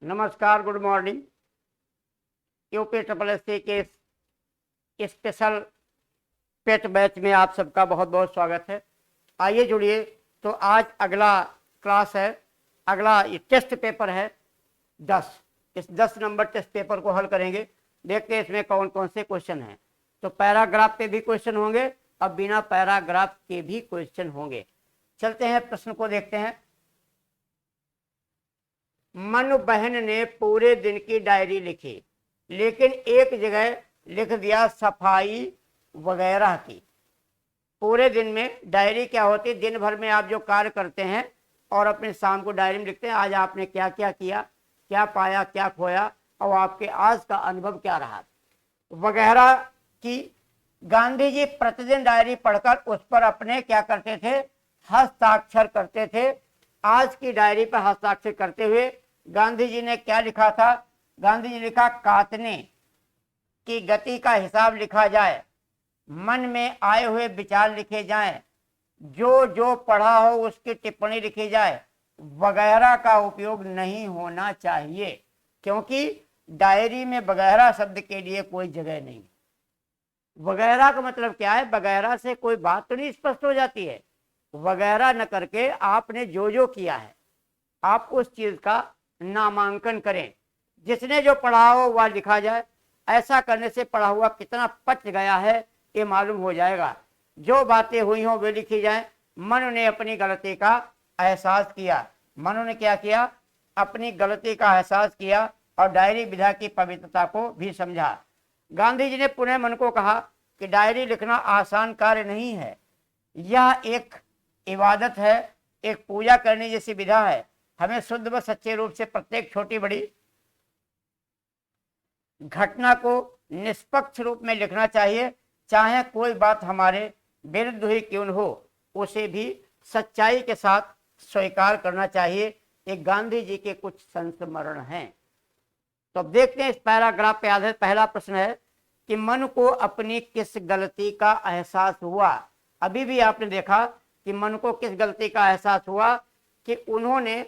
नमस्कार, good morning. UP triple S C के special पेट batch में आप सबका बहुत बहुत स्वागत है। आइए जुड़िए। तो आज अगला क्लास है, अगला ये टेस्ट पेपर है 10। इस 10 नंबर टेस्ट पेपर को हल करेंगे। देखते हैं इसमें कौन कौन से क्वेश्चन हैं। तो पैराग्राफ पे भी क्वेश्चन होंगे और बिना पैराग्राफ के भी क्वेश्चन होंगे। चलते हैं, प्रश्न को देखते हैं। मनु बहन ने पूरे दिन की डायरी लिखी, लेकिन एक जगह लिख दिया सफाई वगैरह की। पूरे दिन में डायरी क्या होती है? दिन भर में आप जो कार्य करते हैं और अपने शाम को डायरी में लिखते हैं, आज आपने क्या क्या किया, क्या पाया, क्या खोया, और आपके आज का अनुभव क्या रहा वगैरह की। गांधी जी प्रतिदिन डायरी पढ़कर उस पर अपने क्या करते थे? हस्ताक्षर करते थे। आज की डायरी पर हस्ताक्षर करते हुए गांधी जी ने क्या लिखा था? गांधी जी लिखा, काटने की गति का हिसाब लिखा जाए, मन में आए हुए विचार लिखे जाएं, जो जो पढ़ा हो उसकी टिप्पणी लिखी जाए, वगैरह का उपयोग नहीं होना चाहिए, क्योंकि डायरी में वगैरह शब्द के लिए कोई जगह नहीं। वगैरह का मतलब क्या है? वगैरह से कोई बात तो नहीं स्पष्ट हो जाती है। वगैरह न करके आपने जो जो किया है आप उस चीज का नामांकन करें। जिसने जो पढ़ा हो वह लिखा जाए। ऐसा करने से पढ़ा हुआ कितना पच गया है ये मालूम हो जाएगा। जो बातें हुई हों वे लिखी जाए। मनु ने अपनी गलती का एहसास किया। मनु ने क्या किया? अपनी गलती का एहसास किया और डायरी विधा की पवित्रता को भी समझा। गांधी जी ने पुनः मन को कहा कि डायरी लिखना आसान कार्य नहीं है, यह एक इबादत है, एक पूजा करने जैसी विधा है। हमें शुद्ध व सच्चे रूप से प्रत्येक छोटी बड़ी घटना को निष्पक्ष रूप में लिखना चाहिए। चाहे कोई बात हमारे विरुद्ध ही क्यों हो, उसे भी सच्चाई के साथ स्वीकार करना चाहिए। ये गांधी जी के कुछ संस्मरण हैं। तो अब देखते हैं इस पैराग्राफ पे आधारित पहला प्रश्न है कि मनु को अपनी किस गलती का एहसास हुआ। अभी भी आपने देखा कि मनु को किस गलती का एहसास हुआ कि उन्होंने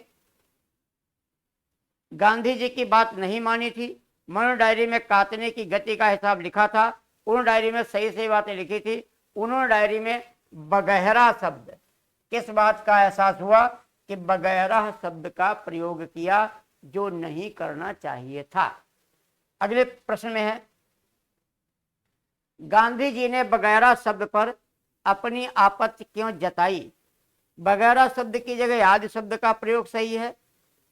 गांधी जी की बात नहीं मानी थी। मनु डायरी में काटने की गति का हिसाब लिखा था, उन्होंने डायरी में सही सही बातें लिखी थी। उन्होंने डायरी में वगैरह शब्द, किस बात का एहसास हुआ कि वगैरह शब्द का प्रयोग किया जो नहीं करना चाहिए था। अगले प्रश्न में है, गांधी जी ने वगैरह शब्द पर अपनी आपत्ति क्यों जताई? वगैरह शब्द की जगह आदि शब्द का प्रयोग सही है।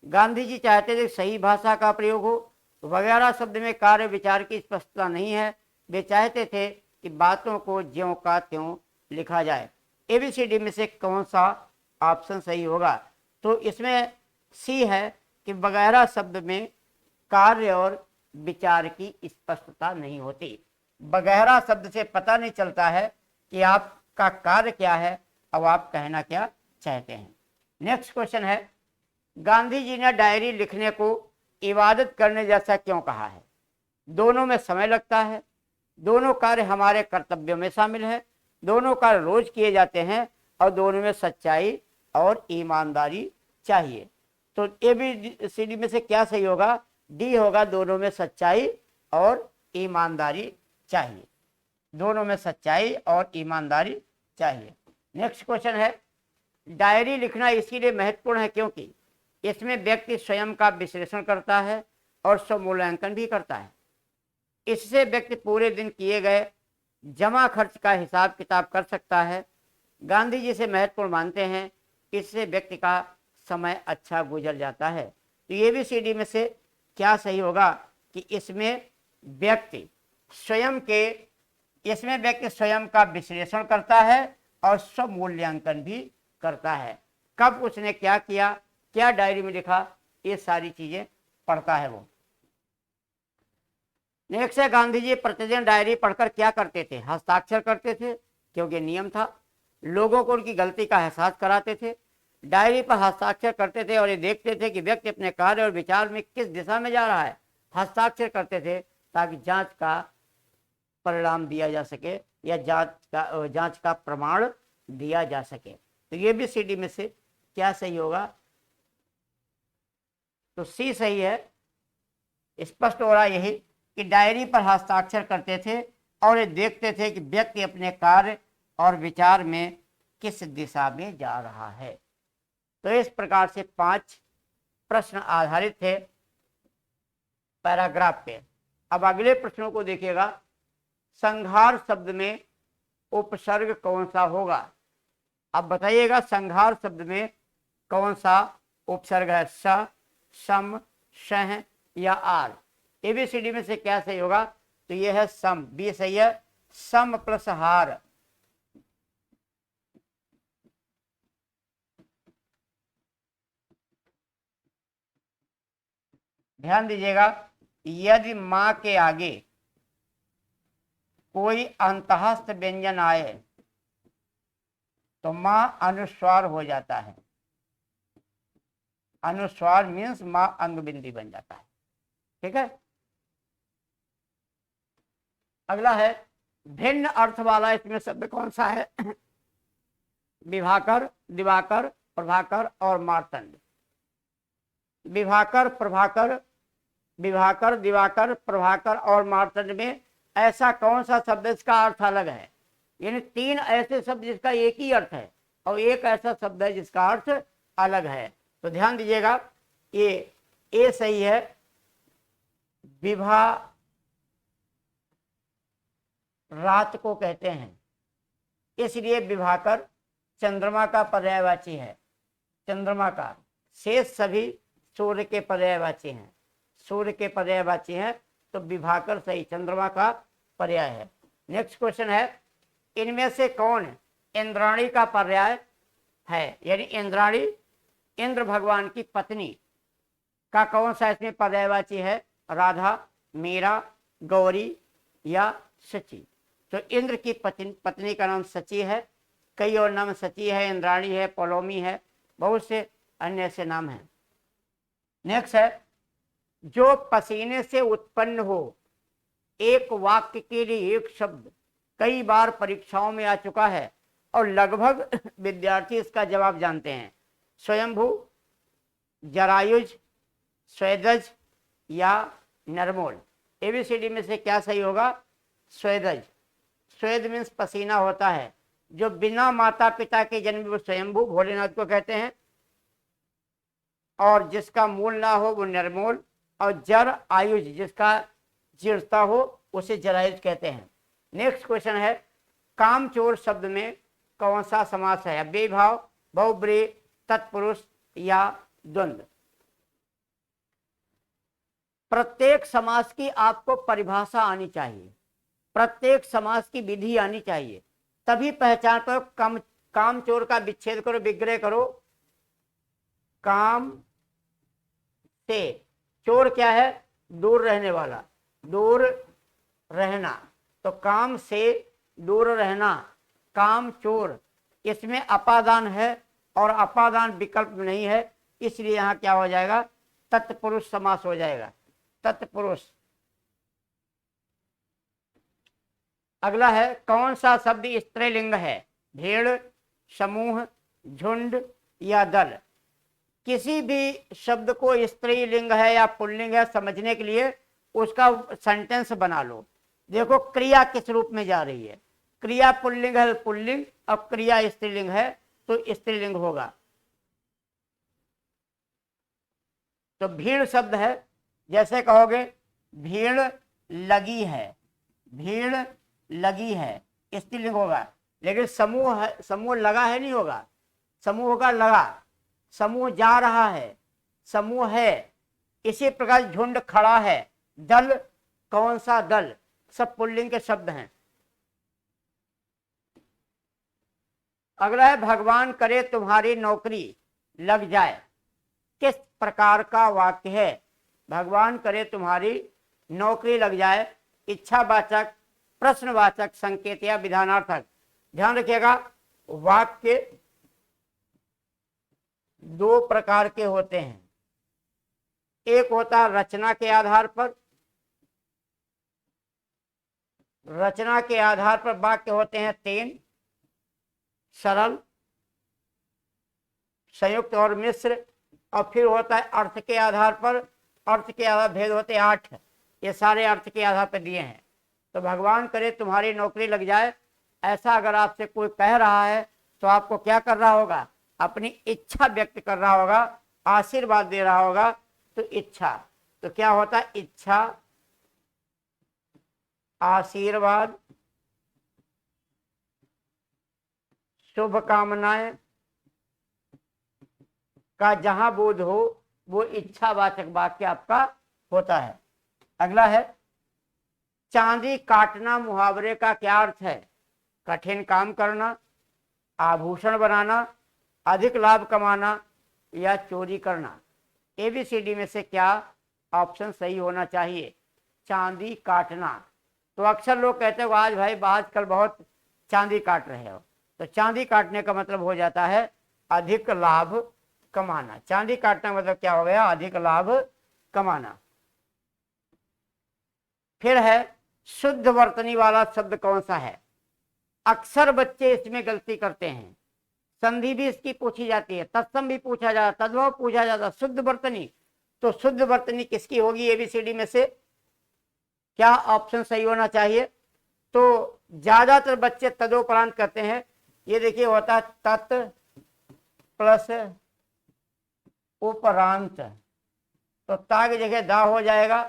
गांधी जी चाहते थे सही भाषा का प्रयोग हो। वगैरह शब्द में कार्य विचार की स्पष्टता नहीं है। वे चाहते थे कि बातों को ज्यों का त्यों लिखा जाए। एबीसीडी में से कौन सा ऑप्शन सही होगा? तो इसमें सी है कि वगैरह शब्द में कार्य और विचार की स्पष्टता नहीं होती। वगैरह शब्द से पता नहीं चलता है कि आपका कार्य क्या है और आप कहना क्या चाहते हैं। नेक्स्ट क्वेश्चन है, गांधी जी ने डायरी लिखने को इबादत करने जैसा क्यों कहा है? दोनों में समय लगता है, दोनों कार्य हमारे कर्तव्यों में शामिल है, दोनों कार्य रोज किए जाते हैं और दोनों में सच्चाई और ईमानदारी चाहिए। तो एबीसीडी में से क्या सही होगा? डी होगा, दोनों में सच्चाई और ईमानदारी चाहिए। दोनों में सच्चाई और ईमानदारी चाहिए। नेक्स्ट क्वेश्चन है, डायरी लिखना इसीलिए महत्वपूर्ण है क्योंकि इसमें व्यक्ति स्वयं का विश्लेषण करता है और स्वमूल्यांकन भी करता है। इससे व्यक्ति पूरे दिन किए गए जमा खर्च का हिसाब किताब कर सकता है। गांधी जी से महत्वपूर्ण मानते हैं, इससे व्यक्ति का समय अच्छा गुजर जाता है। तो ये भी सीडी में से क्या सही होगा कि इसमें व्यक्ति स्वयं का विश्लेषण करता है और स्वमूल्यांकन भी करता है। कब उसने क्या किया, क्या डायरी में लिखा, ये सारी चीजें पढ़ता है वो। नेक्स्ट है, गांधी जी प्रतिदिन डायरी पढ़कर क्या करते थे? हस्ताक्षर करते थे, क्योंकि नियम था। लोगों को उनकी गलती का एहसास कराते थे। डायरी पर हस्ताक्षर करते थे और ये देखते थे कि व्यक्ति अपने कार्य और विचार में किस दिशा में जा रहा है। हस्ताक्षर करते थे ताकि जांच का परिणाम दिया जा सके या जांच का प्रमाण दिया जा सके। तो ये भी सीडी में से क्या सही होगा? तो सी सही है। स्पष्ट हो रहा है यही कि डायरी पर हस्ताक्षर करते थे और ये देखते थे कि व्यक्ति अपने कार्य और विचार में किस दिशा में जा रहा है। तो इस प्रकार से 5 प्रश्न आधारित थे पैराग्राफ पे। अब अगले प्रश्नों को देखिएगा। संहार शब्द में उपसर्ग कौन सा होगा? अब बताइएगा संहार शब्द में कौन सा उपसर्ग है? स, सम, शह या आर? एबीसीडी में से क्या सही होगा? तो यह है सम, बी सही है। सम प्लस हार। ध्यान दीजिएगा, यदि मां के आगे कोई अंतःस्थ व्यंजन आए तो मां अनुस्वार हो जाता है। अनुस्वार मीन्स मां अंग बिंदी बन जाता है। ठीक है। अगला है भिन्न अर्थ वाला इसमें शब्द कौन सा है? विभाकर, दिवाकर, प्रभाकर और मार्तंड। विभाकर, प्रभाकर, विभाकर, दिवाकर, प्रभाकर और मार्तंड में ऐसा कौन सा शब्द इसका अर्थ अलग है? यानी 3 ऐसे शब्द जिसका एक ही अर्थ है और एक ऐसा शब्द है जिसका अर्थ अलग है। तो ध्यान दीजिएगा, ये ए सही है। विभा रात को कहते हैं, इसलिए विभाकर चंद्रमा का पर्यायवाची है। चंद्रमा का, शेष सभी सूर्य के पर्यायवाची हैं। सूर्य के पर्यायवाची हैं, तो विभाकर सही चंद्रमा का पर्याय है। नेक्स्ट क्वेश्चन है, इनमें से कौन इंद्राणी का पर्याय है? यानी इंद्राणी इंद्र भगवान की पत्नी का कौन सा इसमें पर्यायवाची है? राधा, मीरा, गौरी या सची? तो इंद्र की पत्नी का नाम सची है। कई और नाम सची है, इंद्राणी है, पौलोमी है, बहुत से अन्य ऐसे नाम हैं। नेक्स्ट है, जो पसीने से उत्पन्न हो। एक वाक्य के लिए एक शब्द कई बार परीक्षाओं में आ चुका है और लगभग विद्यार्थी इसका जवाब जानते हैं। स्वयंभू, जरायुज, स्वेदज या नरमोल? एबीसीडी में से क्या सही होगा? स्वेदज। स्वेद मीन्स पसीना होता है। जो बिना माता पिता के जन्म वो स्वयंभू भोलेनाथ को कहते हैं, और जिसका मूल ना हो वो निर्मूल, और जर आयुज जिसका जीर्णता हो उसे जरायुज कहते हैं। नेक्स्ट क्वेश्चन है, कामचोर शब्द में कौन सा समास है? बेभाव, बहुब्रीहि, तत्पुरुष या द्वंद्व? प्रत्येक समास की आपको परिभाषा आनी चाहिए, प्रत्येक समास की विधि आनी चाहिए, तभी पहचान पाओ। कामचोर का विच्छेद करो, विग्रह करो। काम से, चोर क्या है? दूर रहने वाला, दूर रहना। तो काम से दूर रहना, काम चोर। इसमें अपादान है और अपादान विकल्प नहीं है, इसलिए यहां क्या हो जाएगा? तत्पुरुष समास हो जाएगा, तत्पुरुष। अगला है, कौन सा शब्द स्त्रीलिंग है? भीड़, समूह, झुंड या दल? किसी भी शब्द को स्त्रीलिंग है या पुल्लिंग है समझने के लिए उसका सेंटेंस बना लो। देखो क्रिया किस रूप में जा रही है। क्रिया पुल्लिंग है पुल्लिंग, अब क्रिया स्त्रीलिंग है तो स्त्रीलिंग होगा। तो भीड़ शब्द है, जैसे कहोगे भीड़ लगी है, भीड़ लगी है, स्त्रीलिंग होगा। लेकिन समूह है, समूह लगा है नहीं होगा, समूह होगा लगा। समूह जा रहा है, समूह है। इसी प्रकार झुंड खड़ा है, दल, कौन सा दल? सब पुल्लिंग के शब्द हैं। अगला है, भगवान करे तुम्हारी नौकरी लग जाए, किस प्रकार का वाक्य है? भगवान करे तुम्हारी नौकरी लग जाए, इच्छावाचक, प्रश्नवाचक, संकेत या विधानार्थक? ध्यान रखिएगा, वाक्य 2 प्रकार के होते हैं। एक होता है रचना के आधार पर, रचना के आधार पर वाक्य होते हैं 3, सरल, संयुक्त और मिश्र और फिर होता है अर्थ के आधार पर, अर्थ के आधार भेद होते हैं 8, ये सारे अर्थ के आधार पर दिए हैं। तो भगवान करे तुम्हारी नौकरी लग जाए, ऐसा अगर आपसे कोई कह रहा है तो आपको क्या कर रहा होगा, अपनी इच्छा व्यक्त कर रहा होगा, आशीर्वाद दे रहा होगा। तो इच्छा, तो क्या होता है, इच्छा, आशीर्वाद, शुभकामनाएं का जहां बोध हो वो इच्छावाचक वाक्य आपका होता है। अगला है चांदी काटना, मुहावरे का क्या अर्थ है, कठिन काम करना, आभूषण बनाना, अधिक लाभ कमाना या चोरी करना। एबीसीडी में से क्या ऑप्शन सही होना चाहिए, चांदी काटना। तो अक्सर लोग कहते हो आज भाई आजकल बहुत चांदी काट रहे हो, तो चांदी काटने का मतलब हो जाता है अधिक लाभ कमाना। चांदी काटने का मतलब क्या हो गया, अधिक लाभ कमाना। फिर है शुद्ध वर्तनी वाला शब्द कौन सा है। अक्सर बच्चे इसमें गलती करते हैं, संधि भी इसकी पूछी जाती है, तत्सम भी पूछा जाता, तद्भव पूछा जाता, शुद्ध वर्तनी। तो शुद्ध वर्तनी किसकी होगी एबीसीडी में से, क्या ऑप्शन सही होना चाहिए। तो ज्यादातर बच्चे तदोपरांत करते हैं। ये देखिए होता है तत् प्लस उपरांत, तो ता की जगह दा हो जाएगा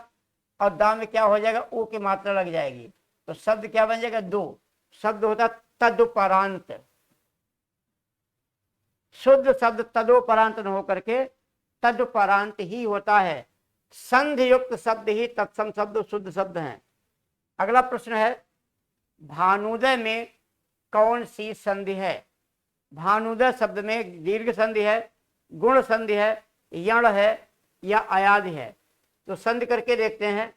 और दा में क्या हो जाएगा, ऊ की मात्रा लग जाएगी। तो शब्द क्या बन जाएगा, दो। शब्द होता तदुपरांत। शुद्ध शब्द तदोपरांत न होकर के तदुपरांत ही होता है। संधि युक्त शब्द ही तत्सम शब्द शुद्ध शब्द हैं। अगला प्रश्न है भानुदय में कौन सी संधि है। भानुदय शब्द में दीर्घ संधि है, गुण संधि है, यण है या अयादि है। तो संधि करके देखते हैं।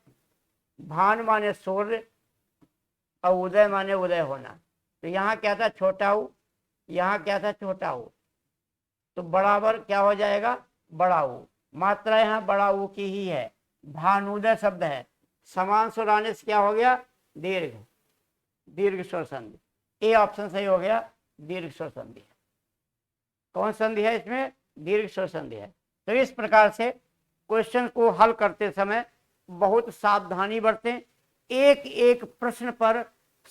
भान माने सूर्य और उदय माने उदय होना। तो यहाँ क्या था, छोटा ऊ, यहाँ क्या था, छोटा ऊ, तो बराबर क्या हो जाएगा, बड़ा ऊ। मात्रा यहाँ बड़ा ऊ की ही है। भानुदय शब्द है, समान सुर आने से क्या हो गया, दीर्घ, दीर्घ स्वर संधि। ए ऑप्शन सही हो गया, दीर्घ स्वर संधि है। कौन संधि है इसमें, दीर्घ स्वर संधि है। तो इस प्रकार से क्वेश्चन को हल करते समय बहुत सावधानी बरतें, एक एक प्रश्न पर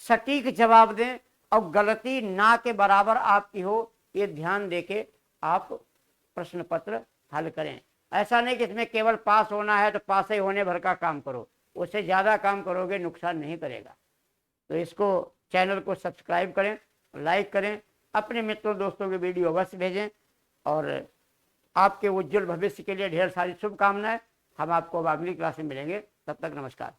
सटीक जवाब दें और गलती ना के बराबर आपकी हो, ये ध्यान देके आप प्रश्न पत्र हल करें। ऐसा नहीं कि इसमें केवल पास होना है तो पास ही होने भर का काम करो, उससे ज़्यादा काम करोगे नुकसान नहीं करेगा। तो इसको चैनल को सब्सक्राइब करें, लाइक करें, अपने मित्रों दोस्तों के वीडियो अवश्य भेजें और आपके उज्जवल भविष्य के लिए ढेर सारी शुभकामनाएं। हम आपको अगली क्लास में मिलेंगे, तब तक नमस्कार।